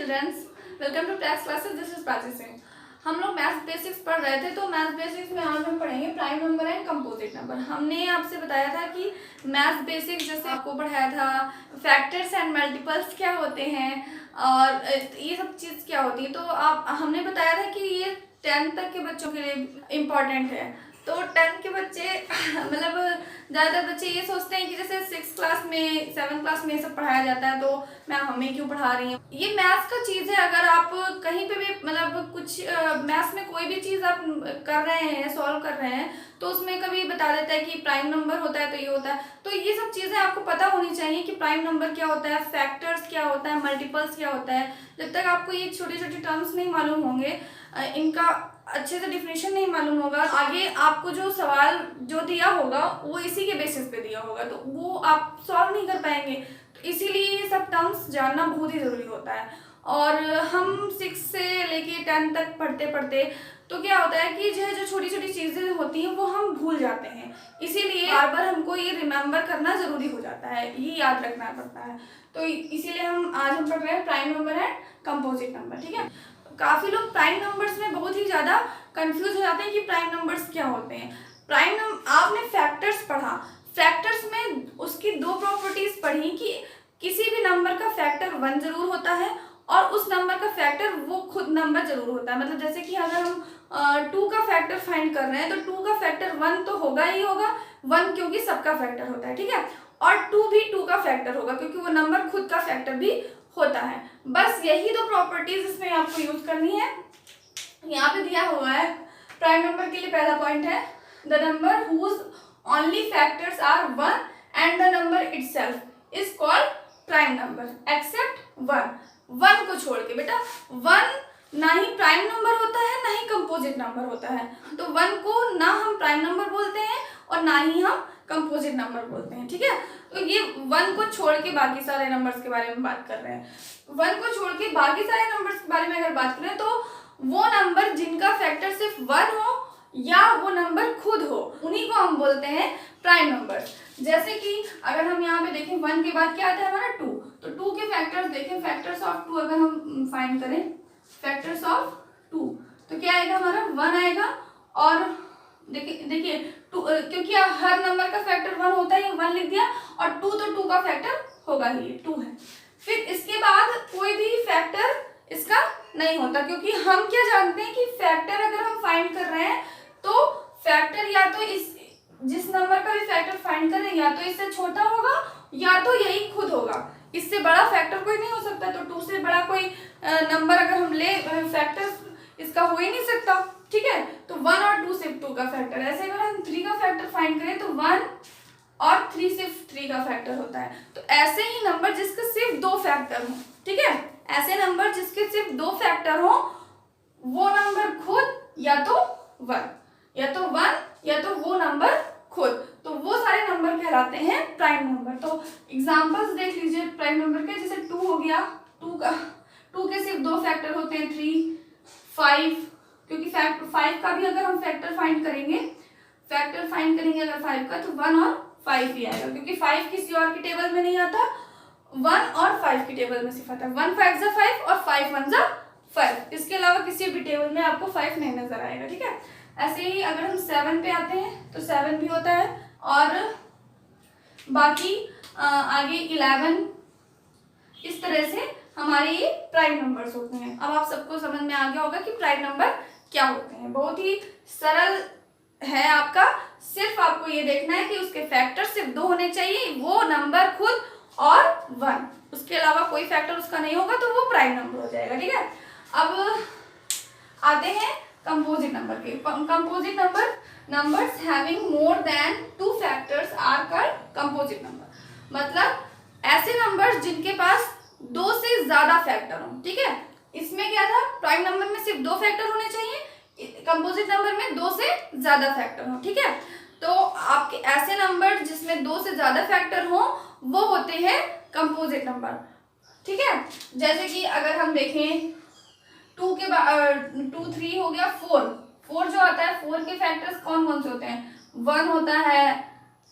Children's, welcome to tax classes. This is Prachi Singh. हम लोग maths basics पढ़ रहे थे, तो मैथ्स बेसिक्स में आज हम पढ़ेंगे prime number and composite number. हमने आपसे बताया था कि मैथ्स बेसिक्स जैसे आपको पढ़ाया था फैक्टर्स एंड मल्टीपल्स क्या होते हैं और ये सब चीज़ क्या होती है। तो हमने बताया था कि ये 10th तक के बच्चों के लिए इम्पॉर्टेंट है। तो 10th के बच्चे मतलब ज़्यादातर बच्चे ये सोचते हैं कि जैसे 6th क्लास में 7th क्लास में ये सब पढ़ाया जाता है, तो मैम हमें क्यों पढ़ा रही हैं। ये मैथ्स का चीज़ है। अगर आप कहीं पे भी मतलब कुछ मैथ्स में कोई भी चीज़ आप कर रहे हैं, सॉल्व कर रहे हैं, तो उसमें कभी बता देता है कि प्राइम नंबर होता है तो ये होता है। तो ये सब चीज़ें आपको पता होनी चाहिए कि प्राइम नंबर क्या होता है, फैक्टर्स क्या होता है, मल्टीपल्स क्या होता है। जब तक आपको ये छोटे छोटे टर्म्स नहीं मालूम होंगे, इनका अच्छे से डिफिनेशन नहीं मालूम होगा, आगे आपको जो सवाल जो दिया होगा वो इसी के बेसिस पे दिया होगा, तो वो आप सॉल्व नहीं कर पाएंगे। तो इसीलिए ये सब टर्म्स जानना बहुत ही ज़रूरी होता है। और हम 6 से लेके 10 तक पढ़ते पढ़ते तो क्या होता है कि जो छोटी छोटी चीज़ें होती हैं वो हम भूल जाते हैं। इसीलिए बार बार हमको ये रिमेम्बर करना ज़रूरी हो जाता है, ये याद रखना पड़ता है। तो इसीलिए आज हम पढ़ रहे हैं prime number and composite number. ठीक है, काफ़ी लोग प्राइम नंबर्स में बहुत ही ज़्यादा कंफ्यूज हो जाते हैं कि प्राइम नंबर्स क्या होते हैं। आपने फैक्टर्स पढ़ा, फैक्टर्स में उसकी दो प्रॉपर्टीज पढ़ी कि किसी भी नंबर का फैक्टर 1 जरूर होता है और उस नंबर का फैक्टर वो खुद नंबर जरूर होता है। मतलब जैसे कि अगर हम 2 का फैक्टर फाइंड कर रहे हैं तो 2 का फैक्टर 1 तो होगा ही होगा, 1 क्योंकि सबका फैक्टर होता है। ठीक है, और 2 भी 2 का फैक्टर होगा क्योंकि वो नंबर खुद का फैक्टर भी होता है। बस यही दो प्रॉपर्टीज इसमें आपको यूज करनी है। यहाँ पे दिया हुआ है प्राइम नंबर के लिए पहला पॉइंट है the number whose only factors are 1 and the number itself is called prime number except 1 को छोड़ के। बेटा 1 ना ही प्राइम नंबर होता है ना ही कंपोजिट नंबर होता है, तो 1 को ना हम प्राइम नंबर बोलते हैं और ना ही हम कंपोजिट नंबर बोलते हैं। ठीक है, तो ये 1 को छोड़ के बाकी सारे नंबर्स के बारे में बात कर रहे हैं। 1 को छोड़ के बाकी सारे नंबर्स के बारे में अगर बात करें तो वो नंबर जिनका फैक्टर सिर्फ 1 हो या वो नंबर खुद हो, उन्हीं को हम बोलते हैं प्राइम नंबर्स। जैसे कि अगर हम यहाँ पे देखें 1 के बाद क्या आता है हमारा 2, तो 2 के फैक्टर्स देखें, फैक्टर्स ऑफ 2 अगर हम फाइंड करें फैक्टर्स ऑफ 2 तो क्या आएगा हमारा 1 आएगा। और देखिए 2 क्योंकि हर नंबर का फैक्टर 1 होता है, 1 लिख दिया, और 2 तो 2 का फैक्टर होगा ही, 2 है। फिर इसके बाद कोई भी फैक्टर इसका नहीं होता, क्योंकि हम क्या जानते हैं कि फैक्टर अगर हम फाइंड कर रहे हैं तो फैक्टर या तो इस जिस नंबर का भी फैक्टर फाइंड कर रहे हैं या तो इससे छोटा होगा या तो यही खुद होगा, इससे बड़ा फैक्टर कोई नहीं हो सकता। तो 2 से बड़ा कोई नंबर अगर हम ले फैक्टर इसका हो ही नहीं सकता। ठीक है, तो 1 और 2 सिर्फ 2 का फैक्टर। ऐसे अगर हम 3 का फैक्टर फाइंड करें तो 1 और 3 सिर्फ 3 का फैक्टर होता है। तो ऐसे ही नंबर जिसके सिर्फ 2 फैक्टर हो, ठीक है, ऐसे नंबर जिसके सिर्फ 2 फैक्टर हो वो नंबर खुद या तो 1 या तो वो नंबर खुद, तो वो सारे नंबर कहलाते हैं प्राइम नंबर। तो एग्जांपल्स देख लीजिए प्राइम नंबर के। जैसे 2 हो गया, 2 के सिर्फ 2 फैक्टर होते हैं, 3, 5, क्योंकि 5 का भी अगर हम फैक्टर फाइंड करेंगे अगर 5 का तो 1 और 5 ही आएगा, क्योंकि 5 किसी और की टेबल में नहीं आता, 1 और 5 की टेबल में सिर्फ आता है। 1 5 जा 5 और 5 1 जा 5, इसके अलावा किसी भी टेबल में आपको 5 नहीं नजर आएगा। ठीक है, ऐसे ही अगर हम 7 पे आते हैं तो 7 भी होता है, और बाकी आगे 11, इस तरह से हमारे ये प्राइम नंबर्स होते हैं। अब आप सबको समझ में आ गया होगा कि प्राइम नंबर क्या होते हैं। बहुत ही सरल है आपका, सिर्फ आपको ये देखना है कि उसके फैक्टर सिर्फ 2 होने चाहिए, वो नंबर खुद और 1, उसके अलावा कोई फैक्टर उसका नहीं होगा तो वो प्राइम नंबर हो जाएगा। ठीक है, अब आते हैं कंपोजिट नंबर के। Composite numbers having more than 2 factors are called composite number. मतलब ऐसे नंबर्स जिनके पास 2 से ज्यादा फैक्टर हो। ठीक है, इसमें क्या था, प्राइम नंबर में सिर्फ 2 फैक्टर होने चाहिए, कंपोजिट नंबर में 2 से ज्यादा फैक्टर हो। ठीक है, तो आपके ऐसे नंबर जिसमें 2 से ज्यादा फैक्टर हो वो होते हैं कंपोजिट नंबर। ठीक है, जैसे कि अगर हम देखें 2 के बाद 2 3 हो गया, 4 जो आता है, 4 के फैक्टर्स कौन कौन से होते हैं, 1 होता है,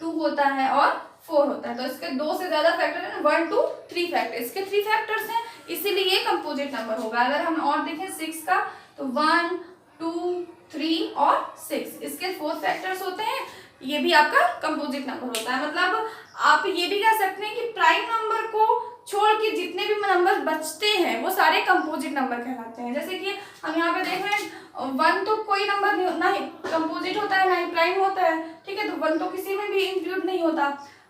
2 होता है और 4 होता है। तो इसके 2 से ज्यादा फैक्टर है ना, 1 2 3 फैक्टर, इसके 3 फैक्टर्स हैं, इसीलिए ये कंपोजिट नंबर होगा। अगर हम और देखें 6 का तो 1, 2, 3 और 6 इसके 4 फैक्टर्स होते हैं, ये भी आपका कंपोजिट नंबर होता है। मतलब आप ये भी कह सकते हैं कि प्राइम नंबर को छोड़ के जितने भी नंबर बचते हैं वो सारे कंपोजिट नंबर कहलाते हैं। जैसे कि हम यहाँ पे देख रहे हैं 1 तो कोई नंबर नहीं, ना ही कंपोजिट होता है ना ही प्राइम होता है, ठीक है, तो 1 तो किसी में भी इंक्लूड नहीं होता।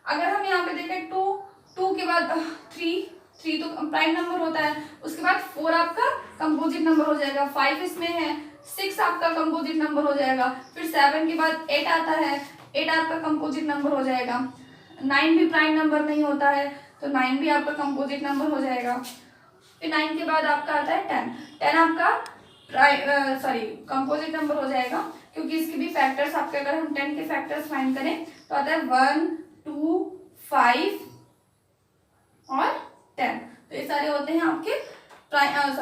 अगर हम यहाँ पे देखें 2 के बाद 3 तो प्राइम नंबर होता है, उसके बाद 4 आपका कंपोजिट नंबर हो जाएगा, 5 इसमें है, 6 आपका कंपोजिट नंबर हो जाएगा, फिर 7 के बाद 8 आता है, 8 आपका कंपोजिट नंबर हो जाएगा, 9 भी प्राइम नंबर नहीं होता है तो 9 भी आपका कंपोजिट नंबर हो जाएगा। फिर 9 के बाद आपका आता है 10 आपका कंपोजिट नंबर हो जाएगा, क्योंकि इसके भी फैक्टर्स आपके, अगर हम 10 के फैक्टर्स फाइंड करें तो आता है 1, 2, 5 और 10। तो ये सारे होते हैं आपके 10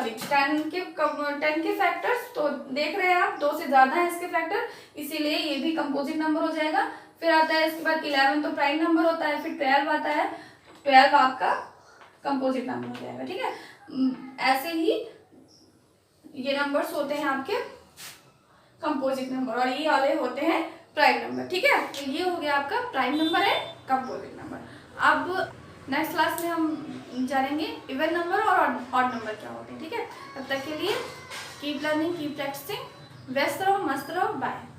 के फैक्टर्स। तो देख रहे हैं आप 2 से ज्यादा है इसके फैक्टर, इसीलिए ये भी कंपोजिट नंबर हो जाएगा। फिर आता है इसके बाद 11 तो प्राइम नंबर होता है, फिर 12 आता है, 12 आपका कंपोजिट नंबर हो जाएगा, ठीक है। ऐसे ही ये नंबर्स होते हैं आपके कंपोजिट नंबर और ये वाले होते हैं प्राइम नंबर, ठीक है। तो ये हो गया आपका प्राइम नंबर है कंपोजिट नंबर। अब नेक्स्ट क्लास में हम जानेंगे इवन नंबर और ऑड नंबर क्या होते हैं, ठीक है। तब तक के लिए कीप लर्निंग, कीप प्रैक्टिसिंग, व्यस्त रहो, मस्त रहो, बाय।